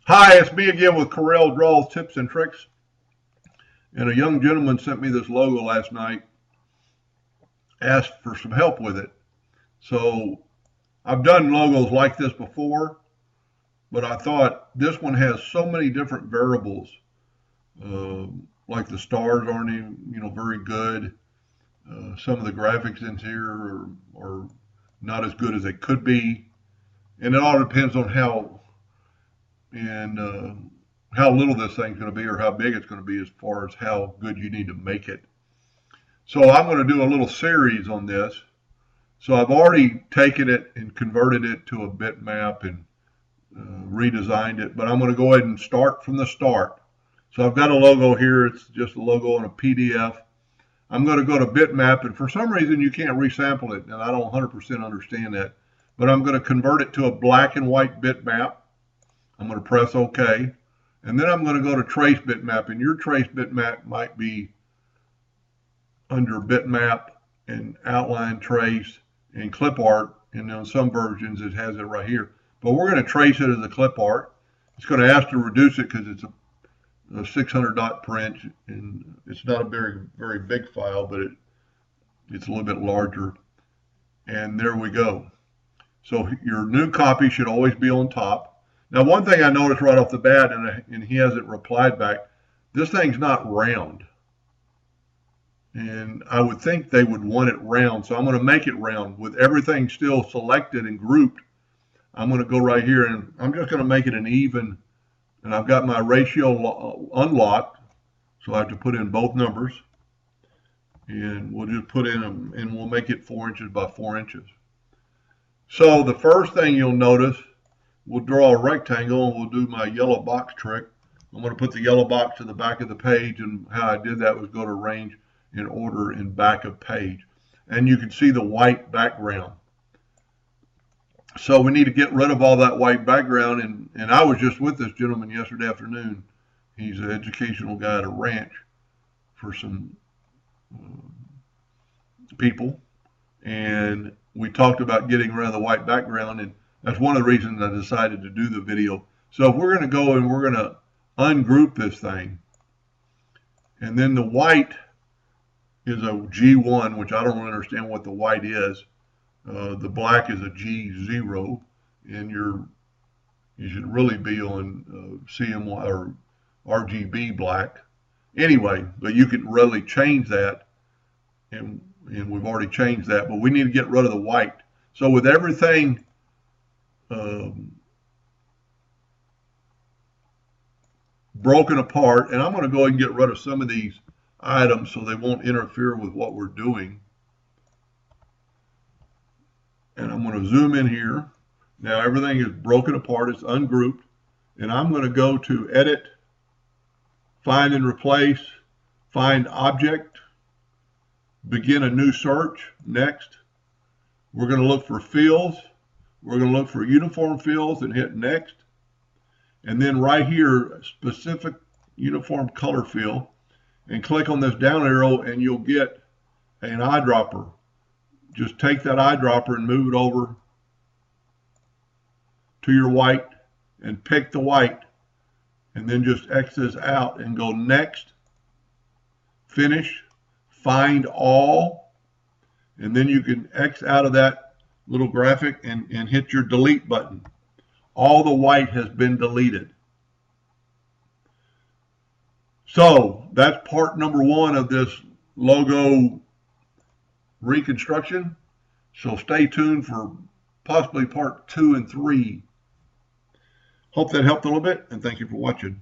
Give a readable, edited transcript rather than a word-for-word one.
Hi, it's me again with Corel Draws Tips and Tricks. And a young gentleman sent me this logo last night, asked for some help with it. So I've done logos like this before, but I thought this one has so many different variables. Like the stars aren't even, very good. Some of the graphics in here are not as good as they could be. And it all depends on how little this thing's going to be or how big it's going to be as far as how good you need to make it. So I'm going to do a little series on this. So I've already taken it and converted it to a bitmap and redesigned it, but I'm going to go ahead and start from the start. So I've got a logo here. It's just a logo on a PDF. I'm going to go to bitmap, and for some reason you can't resample it, and I don't 100% understand that, but I'm going to convert it to a black and white bitmap. I'm going to press OK, and then I'm going to go to trace bitmap, and your trace bitmap might be under bitmap and outline trace and clip art, and on some versions it has it right here. But we're going to trace it as a clip art. It's going to ask to reduce it because it's a 600 dot per inch, and it's not a very big file, but it's a little bit larger. And there we go. So your new copy should always be on top. Now, one thing I noticed right off the bat, and he hasn't replied back, this thing's not round. And I would think they would want it round, so I'm going to make it round. With everything still selected and grouped, I'm going to go right here, and I'm just going to make it an even. And I've got my ratio unlocked, so I have to put in both numbers. And we'll just put in them, and we'll make it 4 inches by 4 inches. So the first thing you'll notice, we'll draw a rectangle, and we'll do my yellow box trick. I'm going to put the yellow box to the back of the page, and how I did that was go to arrange in order in back of page. And you can see the white background. So we need to get rid of all that white background, and I was just with this gentleman yesterday afternoon. He's an educational guy at a ranch for some people, and we talked about getting rid of the white background, and that's one of the reasons I decided to do the video. So if we're going to go and we're going to ungroup this thing, and then the white is a G1, which I don't understand what the white is. The black is a G0, and you should really be on CMY or RGB black. Anyway, but you can really change that, and we've already changed that, but we need to get rid of the white. So with everything broken apart, and I'm going to go ahead and get rid of some of these items so they won't interfere with what we're doing. And I'm going to zoom in here. Now everything is broken apart, it's ungrouped, and I'm going to go to Edit, Find and Replace, Find Object, Begin a New Search, Next. We're going to look for fields. We're going to look for uniform fields and hit Next. And then right here, specific uniform color field, and click on this down arrow, and you'll get an eyedropper. Just take that eyedropper and move it over to your white and pick the white, and then just X this out and go Next, Finish, Find All, and then you can X out of that little graphic and hit your delete button. All the white has been deleted. So that's part number one of this logo reconstruction. So stay tuned for possibly part 2 and 3. Hope that helped a little bit, and thank you for watching.